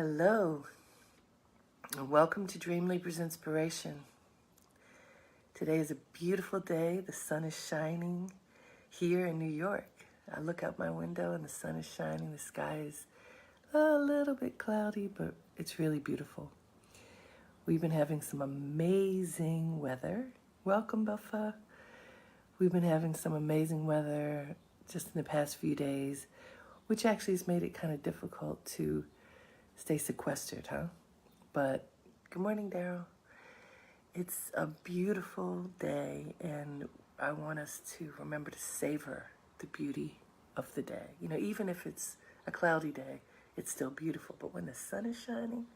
Hello, and welcome to Dreamleapers Inspiration. Today is a beautiful day. The sun is shining here in New York. I look out my window and the sun is shining. The sky is a little bit cloudy, but it's really beautiful. We've been having some amazing weather. Welcome, Buffa. We've been having some amazing weather just in the past few days, which actually has made it kind of difficult to stay sequestered, huh? But good morning, Daryl. It's a beautiful day, and I want us to remember to savor the beauty of the day. You know, even if it's a cloudy day, it's still beautiful. But when the sun is shining,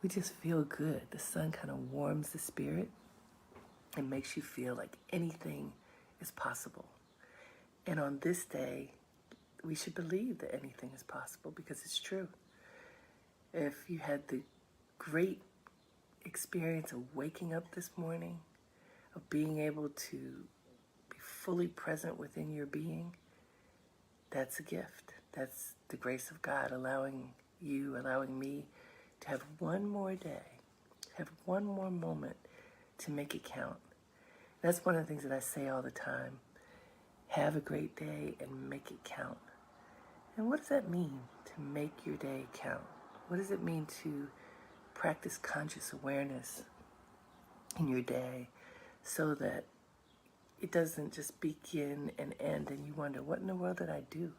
we just feel good. The sun kind of warms the spirit and makes you feel like anything is possible. And on this day, we should believe that anything is possible because it's true. If you had the great experience of waking up this morning, of being able to be fully present within your being, that's a gift. That's the grace of God allowing me to have one more day, have one more moment to make it count. That's one of the things that I say all the time. Have a great day and make it count. And what does that mean, to make your day count? What does it mean to practice conscious awareness in your day so that it doesn't just begin and end and you wonder, what in the world did I do?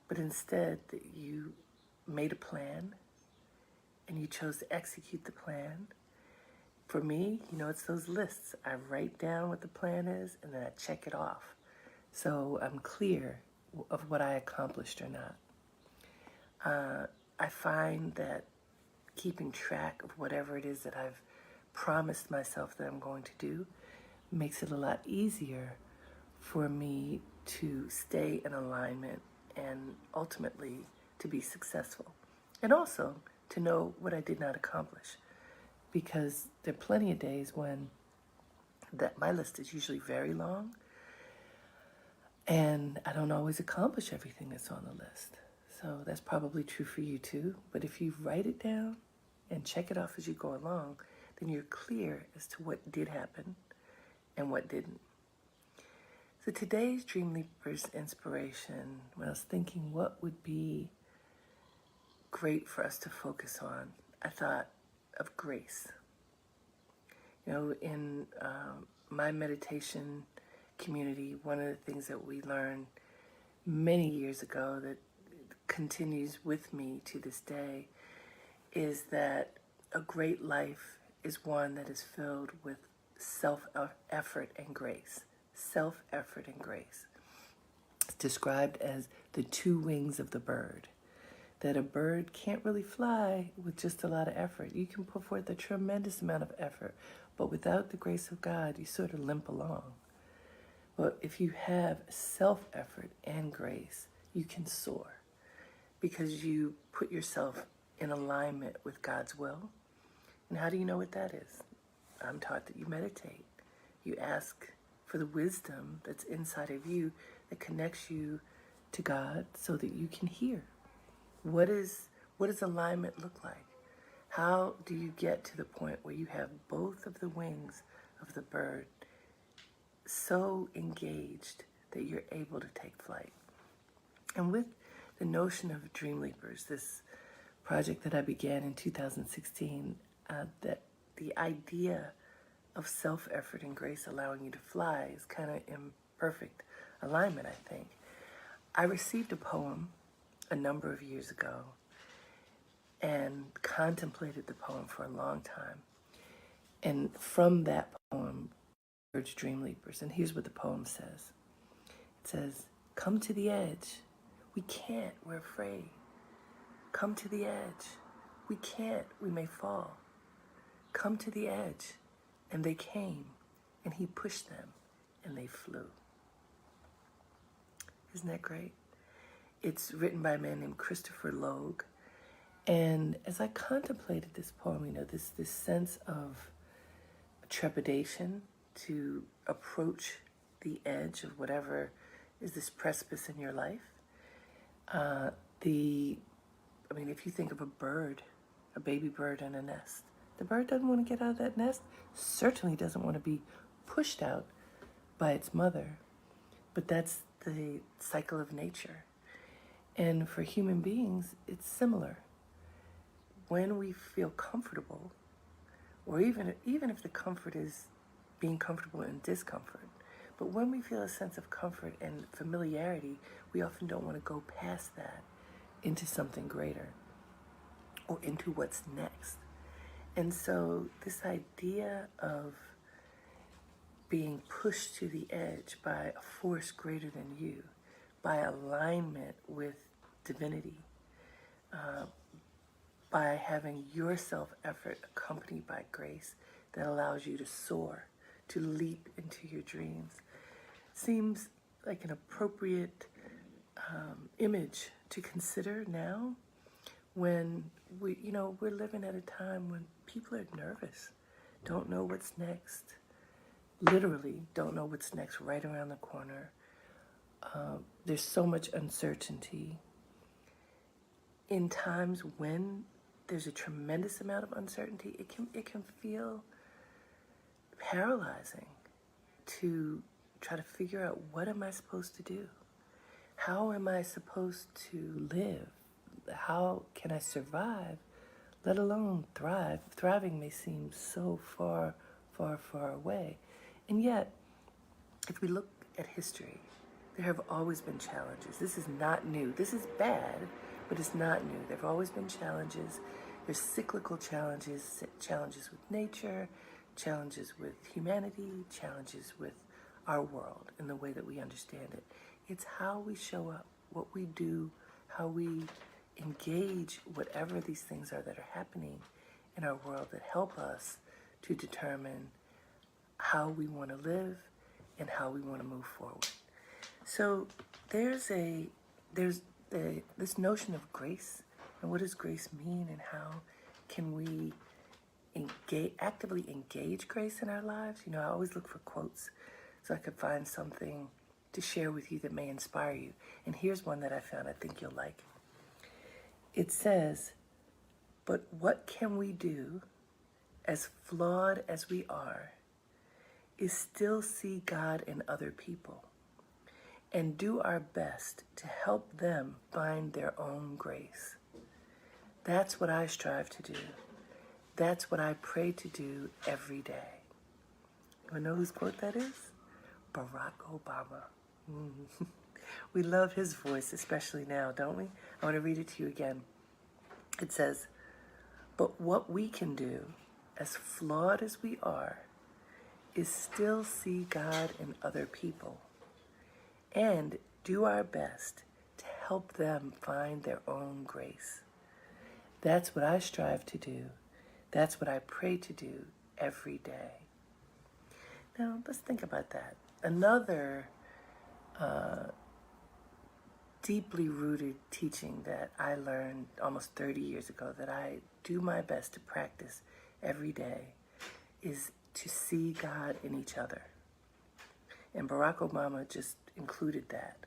But instead that you made a plan and you chose to execute the plan. For me, it's those lists. I write down what the plan is and then I check it off. So I'm clear of what I accomplished or not. I find that keeping track of whatever it is that I've promised myself that I'm going to do makes it a lot easier for me to stay in alignment and ultimately to be successful. And also to know what I did not accomplish. Because there are plenty of days when my list is usually very long and I don't always accomplish everything that's on the list. So that's probably true for you too. But if you write it down and check it off as you go along, then you're clear as to what did happen and what didn't. So today's Dreamleapers inspiration, when I was thinking what would be great for us to focus on, I thought of grace. In my meditation community, one of the things that we learned many years ago that continues with me to this day is that a great life is one that is filled with self-effort and grace. Self-effort and grace. It's described as the two wings of the bird. That a bird can't really fly with just a lot of effort. You can put forth a tremendous amount of effort, but without the grace of God, you sort of limp along. But if you have self-effort and grace, you can soar because you put yourself in alignment with God's will. And how do you know what that is? I'm taught that you meditate. You ask for the wisdom that's inside of you that connects you to God so that you can hear. What does alignment look like? How do you get to the point where you have both of the wings of the bird so engaged that you're able to take flight? And with the notion of Dreamleapers, this project that I began in 2016, that the idea of self-effort and grace allowing you to fly is kind of in perfect alignment, I think. I received a poem a number of years ago and contemplated the poem for a long time. And from that poem, I emerged Dreamleapers. And here's what the poem says. It says, come to the edge. We can't, we're afraid. Come to the edge. We can't, we may fall. Come to the edge. And they came, and he pushed them, and they flew. Isn't that great? It's written by a man named Christopher Logue. And as I contemplated this poem, this sense of trepidation to approach the edge of whatever is this precipice in your life, the I mean, if you think of a bird, a baby bird in a nest, the bird doesn't want to get out of that nest, certainly doesn't want to be pushed out by its mother. But that's the cycle of nature. And for human beings, it's similar. When we feel comfortable, or even if the comfort is being comfortable in discomfort, but when we feel a sense of comfort and familiarity, we often don't want to go past that into something greater or into what's next. And so this idea of being pushed to the edge by a force greater than you, by alignment with divinity, by having your self-effort accompanied by grace that allows you to soar, to leap into your dreams, seems like an appropriate image to consider now when we're living at a time when people are nervous, don't know what's next, literally don't know what's next right around the corner. There's so much uncertainty. In times when there's a tremendous amount of uncertainty, it can feel paralyzing to try to figure out, what am I supposed to do? How am I supposed to live? How can I survive, let alone thrive? Thriving may seem so far, far, far away. And yet, if we look at history, there have always been challenges. This is not new. This is bad, but it's not new. There have always been challenges. There's cyclical challenges, challenges with nature, challenges with humanity, challenges with our world and the way that we understand it. It's how we show up, what we do, how we engage whatever these things are that are happening in our world that help us to determine how we want to live and how we want to move forward. So there's this notion of grace, and what does grace mean, and how can we actively engage grace in our lives? I always look for quotes so I could find something to share with you that may inspire you. And here's one that I found I think you'll like. It says, "But what can we do, as flawed as we are, is still see God in other people and do our best to help them find their own grace. That's what I strive to do. That's what I pray to do every day." You know whose quote that is? Barack Obama. We love his voice, especially now, don't we? I want to read it to you again. It says, "But what we can do, as flawed as we are, is still see God in other people and do our best to help them find their own grace. That's what I strive to do. That's what I pray to do every day." Now, let's think about that. Another deeply rooted teaching that I learned almost 30 years ago that I do my best to practice every day is to see God in each other. And Barack Obama just included that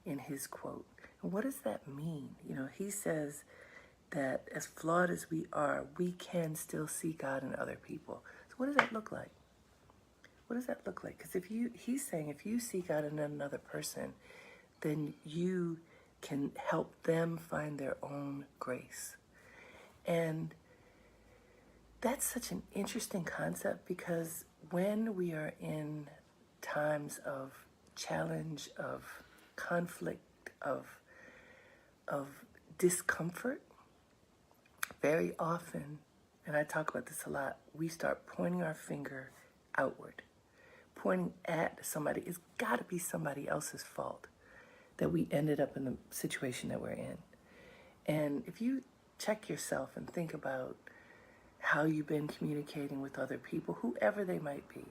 in his quote. And what does that mean? He says that as flawed as we are, we can still see God in other people. So what does that look like? What does that look like? Because he's saying if you see God in another person, then you can help them find their own grace. And that's such an interesting concept, because when we are in times of challenge, of conflict, of discomfort, very often, and I talk about this a lot, we start pointing our finger outward, pointing at somebody. It's got to be somebody else's fault that we ended up in the situation that we're in. And if you check yourself and think about how you've been communicating with other people, whoever they might be,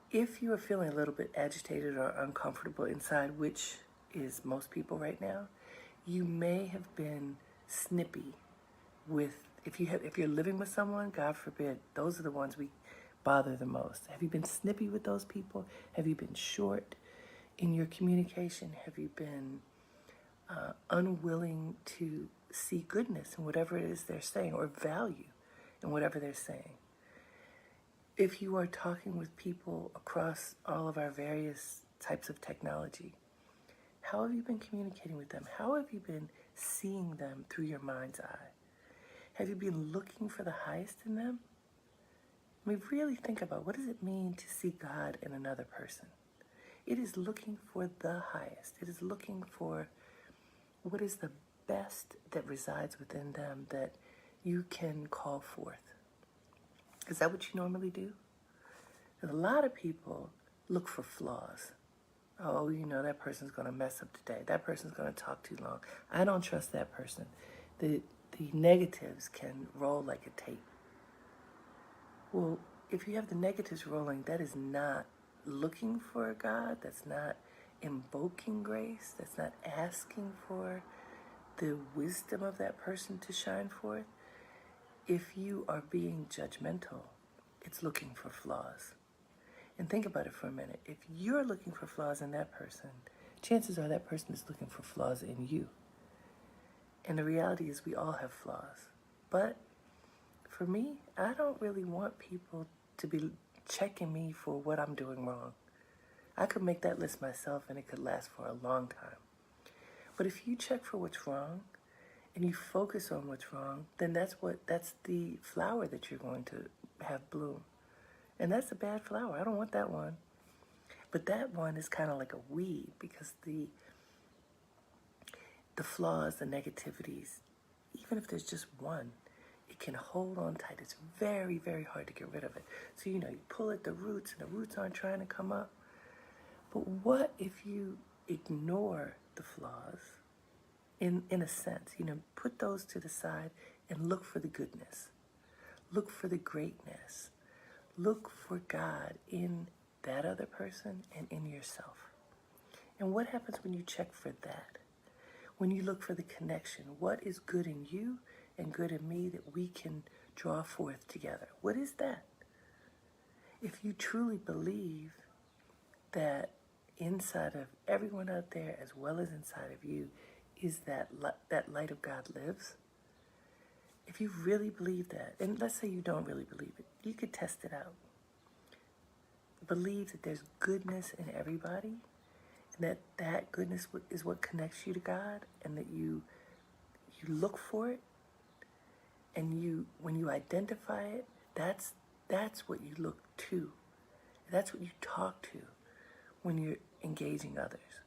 if you are feeling a little bit agitated or uncomfortable inside, which is most people right now, you may have been snippy with, if you're living with someone, God forbid, those are the ones we bother the most. Have you been snippy with those people? Have you been short in your communication? Have you been unwilling to see goodness in whatever it is they're saying, or value in whatever they're saying. If you are talking with people across all of our various types of technology, how have you been communicating with them? How have you been seeing them through your mind's eye? Have you been looking for the highest in them? I mean, really think about, what does it mean to see God in another person? It is looking for the highest. It is looking for what is the best that resides within them that you can call forth. Is that what you normally do? And a lot of people look for flaws. Oh, that person's going to mess up today. That person's going to talk too long. I don't trust that person. The negatives can roll like a tape. Well, if you have the negatives rolling, that is not looking for God. That's not invoking grace. That's not asking for the wisdom of that person to shine forth. If you are being judgmental, it's looking for flaws. And think about it for a minute. If you're looking for flaws in that person, chances are that person is looking for flaws in you. And the reality is we all have flaws. But for me, I don't really want people to be checking me for what I'm doing wrong. I could make that list myself and it could last for a long time. But if you check for what's wrong and you focus on what's wrong, then that's the flower that you're going to have bloom. And that's a bad flower. I don't want that one. But that one is kind of like a weed, because the flaws, the negativities, even if there's just one, it can hold on tight. It's very, very hard to get rid of it. So, you pull at the roots and the roots aren't trying to come up. But what if you ignore the flaws, in a sense, put those to the side and look for the goodness. Look for the greatness. Look for God in that other person and in yourself. And what happens when you check for that? When you look for the connection, what is good in you and good in me that we can draw forth together? What is that? If you truly believe that inside of everyone out there, as well as inside of you, is that light of God lives, if you really believe that, and let's say you don't really believe it, you could test it out. Believe that there's goodness in everybody, and that goodness is what connects you to God, and that you look for it, and when you identify it, that's what you look to. That's what you talk to when you're engaging others.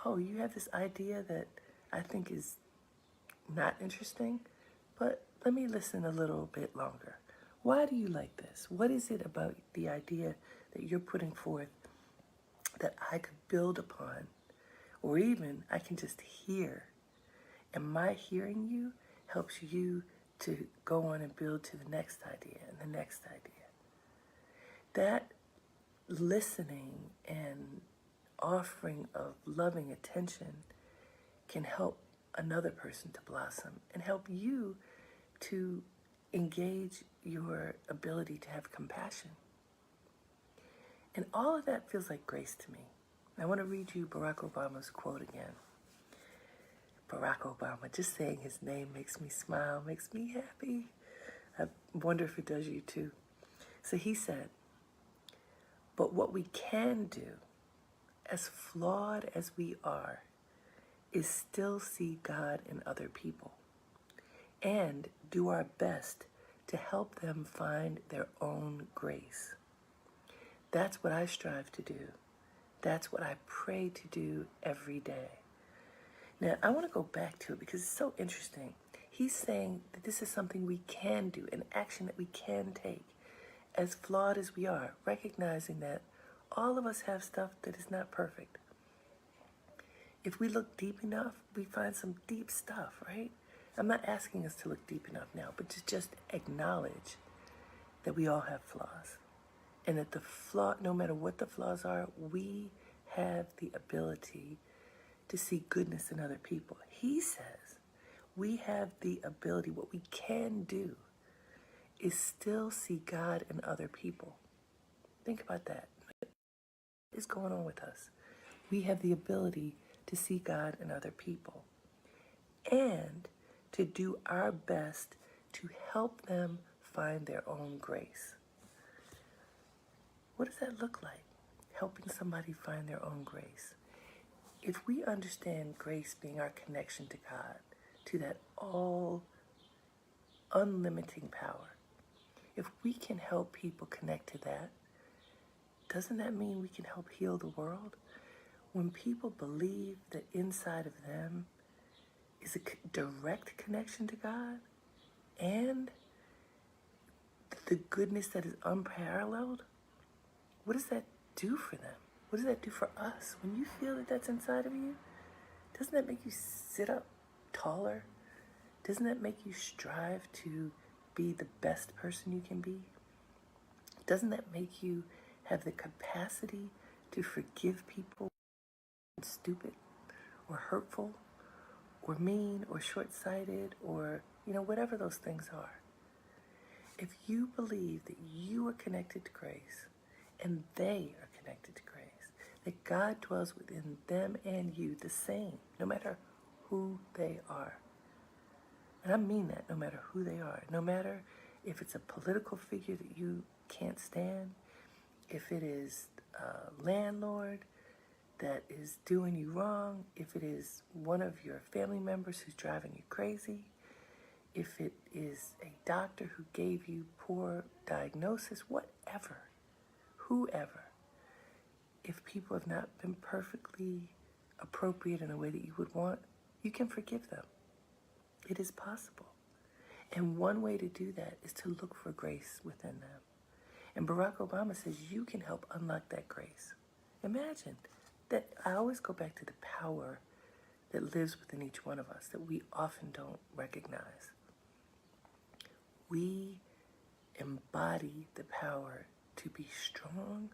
Oh, you have this idea that I think is not interesting, but let me listen a little bit longer. Why do you like this? What is it about the idea that you're putting forth that I could build upon, or even I can just hear? And my hearing you helps you to go on and build to the next idea and the next idea. That listening and offering of loving attention can help another person to blossom and help you to engage your ability to have compassion. And all of that feels like grace to me. I want to read you Barack Obama's quote again. Barack Obama, just saying his name makes me smile, makes me happy. I wonder if it does you too. So he said, "But what we can do, as flawed as we are, is still see God in other people and do our best to help them find their own grace. That's what I strive to do. That's what I pray to do every day." Now, I want to go back to it because it's so interesting. He's saying that this is something we can do, an action that we can take, as flawed as we are, recognizing that all of us have stuff that is not perfect. If we look deep enough, we find some deep stuff, right? I'm not asking us to look deep enough now, but to just acknowledge that we all have flaws. And that no matter what the flaws are, we have the ability to see goodness in other people. He says we have the ability, what we can do is still see God in other people. Think about that. What is going on with us? We have the ability to see God in other people and to do our best to help them find their own grace. What does that look like? Helping somebody find their own grace. If we understand grace being our connection to God, to that all unlimiting power, if we can help people connect to that, doesn't that mean we can help heal the world? When people believe that inside of them is a direct connection to God and the goodness that is unparalleled, what does that do for them? What does that do for us? When you feel that that's inside of you, doesn't that make you sit up taller? Doesn't that make you strive to be the best person you can be? Doesn't that make you have the capacity to forgive people who are stupid or hurtful or mean or short-sighted or, whatever those things are? If you believe that you are connected to grace and they are connected to grace, that God dwells within them and you the same, no matter who they are. And I mean that, no matter who they are. No matter if it's a political figure that you can't stand, if it is a landlord that is doing you wrong, if it is one of your family members who's driving you crazy, if it is a doctor who gave you poor diagnosis, whatever, whoever, if people have not been perfectly appropriate in a way that you would want, you can forgive them. It is possible. And one way to do that is to look for grace within them. And Barack Obama says you can help unlock that grace. Imagine that. I always go back to the power that lives within each one of us that we often don't recognize. We embody the power to be strong,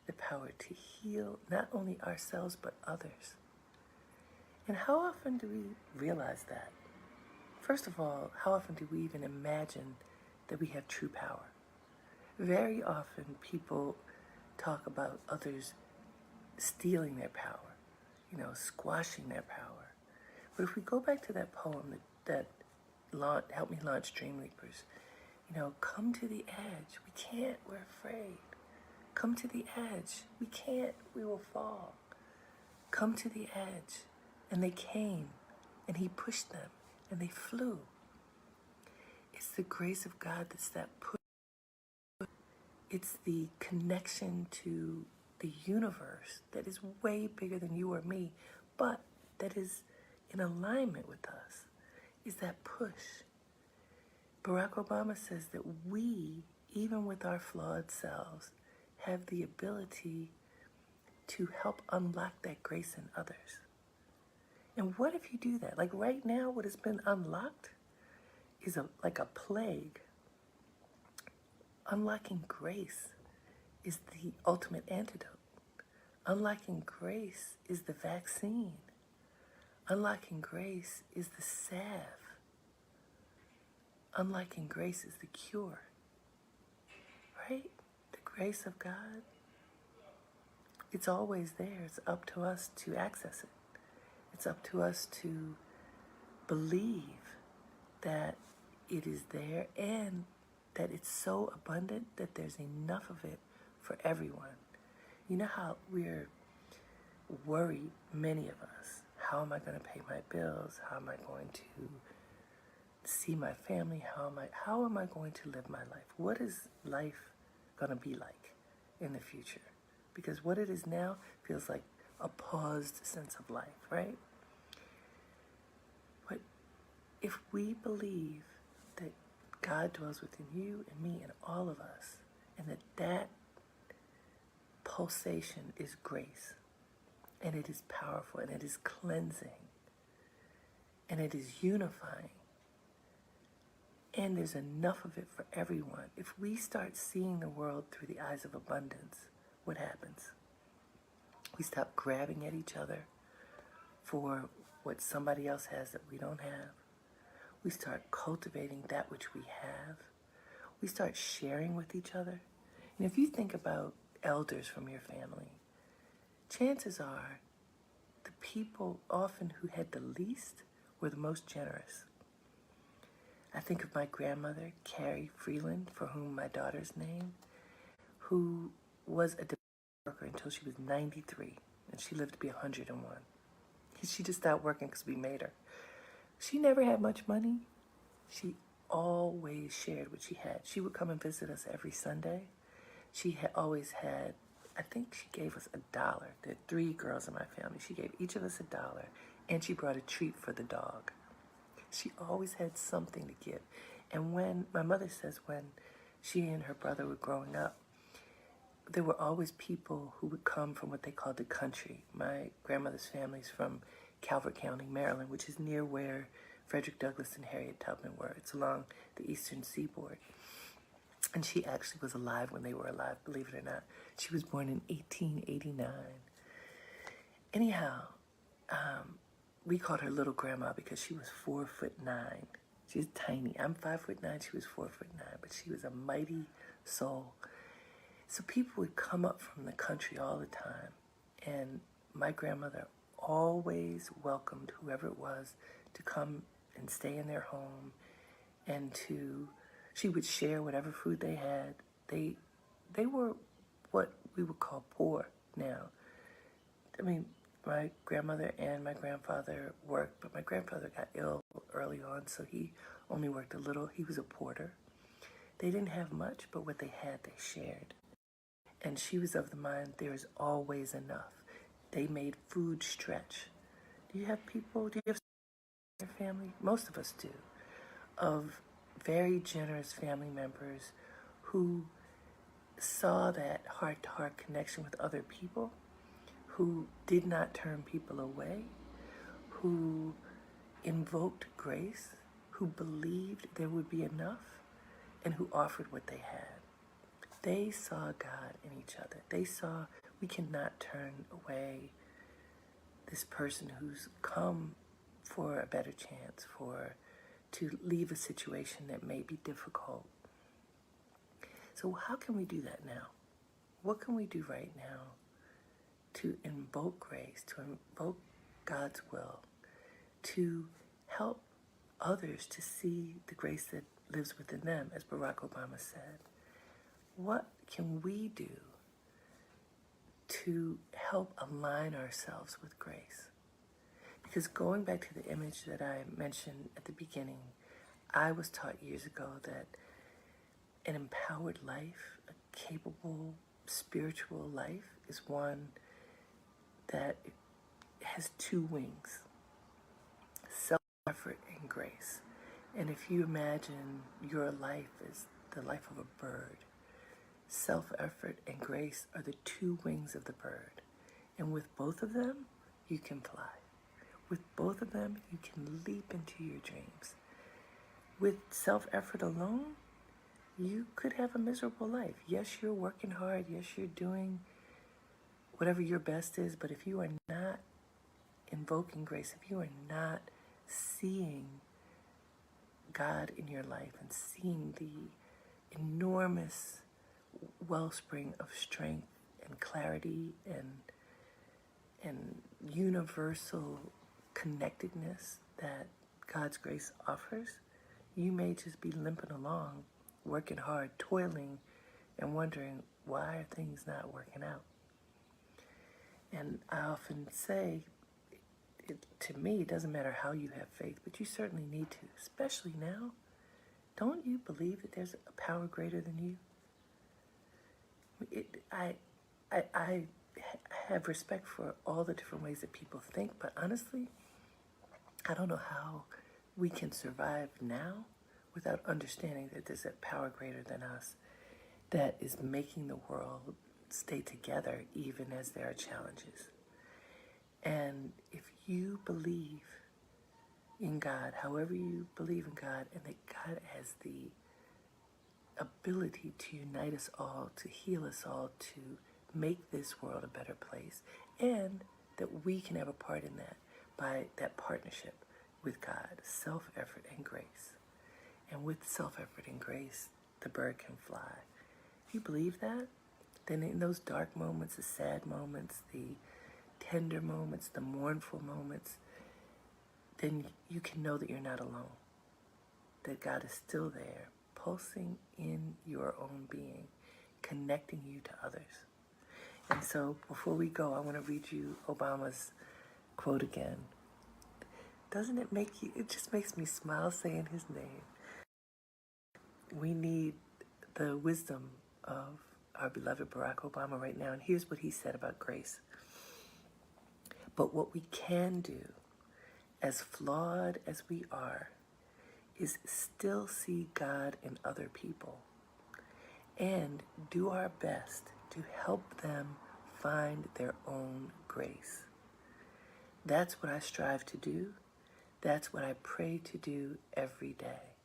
the power to heal not only ourselves but others. And how often do we realize that? First of all, how often do we even imagine that we have true power? Very often people talk about others stealing their power, squashing their power. But if we go back to that poem that helped me launch Dreamleapers, come to the edge. We can't, we're afraid. Come to the edge. We can't, we will fall. Come to the edge. And they came, and he pushed them, and they flew. It's the grace of God that's that push. It's the connection to the universe that is way bigger than you or me, but that is in alignment with us, is that push. Barack Obama says that we, even with our flawed selves, have the ability to help unlock that grace in others. And what if you do that? Like right now, what has been unlocked is like a plague. Unlocking grace is the ultimate antidote. Unlocking grace is the vaccine. Unlocking grace is the salve. Unlocking grace is the cure. Right? The grace of God. It's always there. It's up to us to access it. It's up to us to believe that it is there and that it's so abundant that there's enough of it for everyone. You know how we're worried, many of us. How am I going to pay my bills? How am I going to see my family? How am I going to live my life? What is life going to be like in the future? Because what it is now feels like a paused sense of life, right? But if we believe that God dwells within you and me and all of us, and that pulsation is grace, and it is powerful, and it is cleansing, and it is unifying, and there's enough of it for everyone. If we start seeing the world through the eyes of abundance, what happens? We stop grabbing at each other for what somebody else has that we don't have. We start cultivating that which we have. We start sharing with each other. And if you think about elders from your family, chances are the people often who had the least were the most generous. I think of my grandmother, Carrie Freeland, for whom my daughter's named, who was a domestic worker until she was 93, and she lived to be 101. She just stopped working because we made her. She never had much money. She always shared what she had. She would come and visit us every Sunday. She had always had, I think she gave us $1. There are 3 girls in my family. She gave each of us $1, and she brought a treat for the dog. She always had something to give. And when, my mother says, when she and her brother were growing up, there were always people who would come from what they called the country. My grandmother's family's from Calvert County, Maryland, which is near where Frederick Douglass and Harriet Tubman were. It's along the eastern seaboard. And she actually was alive when they were alive, believe it or not. She was born in 1889. Anyhow, we called her Little Grandma because she was 4'9". She's tiny. I'm 5'9". She was 4'9", but she was a mighty soul. So people would come up from the country all the time, and my grandmother always welcomed whoever it was to come and stay in their home, and she would share whatever food they had. They were what we would call poor now. I mean, my grandmother and my grandfather worked, but my grandfather got ill early on, so he only worked a little. He was a porter. They didn't have much, but what they had, they shared. And she was of the mind, there is always enough. They made food stretch. Do you have your family? Most of us do. Of very generous family members who saw that heart-to-heart connection with other people, who did not turn people away, who invoked grace, who believed there would be enough, and who offered what they had. They saw God in each other. They saw we cannot turn away this person who's come for a better chance, to leave a situation that may be difficult. So how can we do that now? What can we do right now to invoke grace, to invoke God's will, to help others to see the grace that lives within them, as Barack Obama said? What can we do to help align ourselves with grace? Because going back to the image that I mentioned at the beginning, I was taught years ago that an empowered life, a capable spiritual life, is one that has 2 wings: self-effort and grace. And if you imagine your life as the life of a bird, self-effort and grace are the 2 wings of the bird. And with both of them, you can fly. With both of them, you can leap into your dreams. With self-effort alone, you could have a miserable life. Yes, you're working hard. Yes, you're doing whatever your best is. But if you are not invoking grace, if you are not seeing God in your life and seeing the enormous wellspring of strength and clarity and universal connectedness that God's grace offers, you may just be limping along, working hard, toiling, and wondering, why are things not working out? And I often say, to me, it doesn't matter how you have faith, but you certainly need to, especially now. Don't you believe that there's a power greater than you? I have respect for all the different ways that people think, but honestly, I don't know how we can survive now without understanding that there's a power greater than us that is making the world stay together even as there are challenges. And if you believe in God, however you believe in God, and that God has the ability to unite us all, to heal us all, to make this world a better place, and that we can have a part in that by that partnership with God, self-effort and grace. And with self-effort and grace, the bird can fly. If you believe that, then in those dark moments, the sad moments, the tender moments, the mournful moments, then you can know that you're not alone. that God is still there, pulsing in your own being, connecting you to others. And so before we go, I want to read you Obama's quote again. Doesn't it make you, it just makes me smile saying his name. We need the wisdom of our beloved Barack Obama right now. And here's what he said about grace. But what we can do, as flawed as we are, is still see God in other people and do our best to help them find their own grace. That's what I strive to do. That's what I pray to do every day.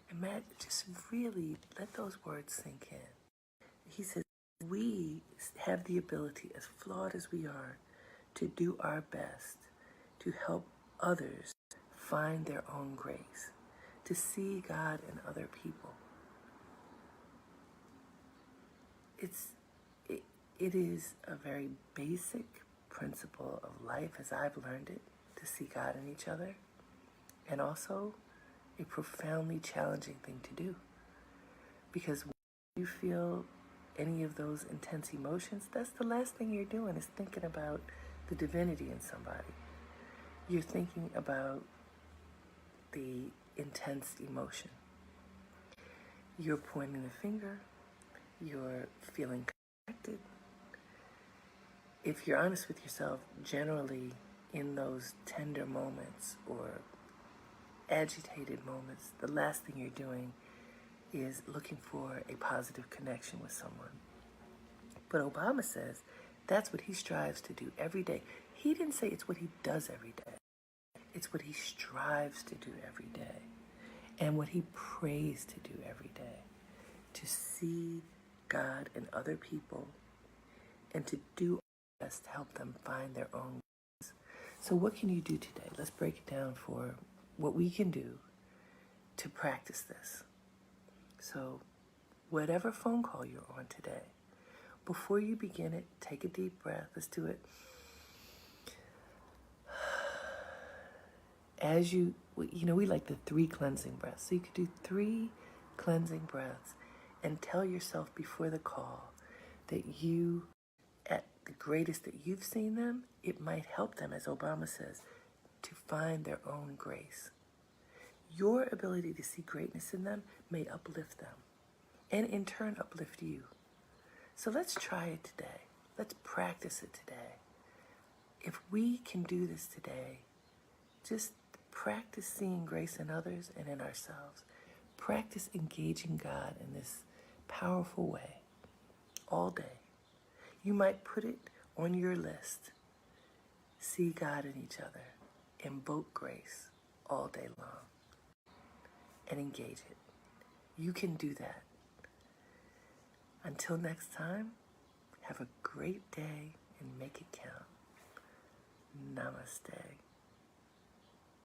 And Matt, just really let those words sink in. He says, we have the ability, as flawed as we are, to do our best to help others find their own grace, to see God in other people. It is a very basic principle of life as I've learned it, to see God in each other, and also a profoundly challenging thing to do. Because when you feel any of those intense emotions, that's the last thing you're doing is thinking about the divinity in somebody. You're thinking about the intense emotion. You're pointing the finger. You're feeling connected. If you're honest with yourself, generally in those tender moments or agitated moments, the last thing you're doing is looking for a positive connection with someone. But Obama says that's what he strives to do every day. He didn't say it's what he does every day. It's what he strives to do every day and what he prays to do every day, to see God in other people and to do our best to help them find their own ways. So what can you do today? Let's break it down for what we can do to practice this. So whatever phone call you're on today, before you begin it, take a deep breath. Let's do it. As we like the 3 cleansing breaths. So you could do 3 cleansing breaths and tell yourself before the call that you, at the greatest that you've seen them, it might help them, as Obama says, to find their own grace. Your ability to see greatness in them may uplift them and in turn uplift you. So let's try it today. Let's practice it today. If we can do this today, just practice seeing grace in others and in ourselves. Practice engaging God in this powerful way all day. You might put it on your list. See God in each other. Invoke grace all day long. And engage it. You can do that. Until next time, have a great day and make it count. Namaste.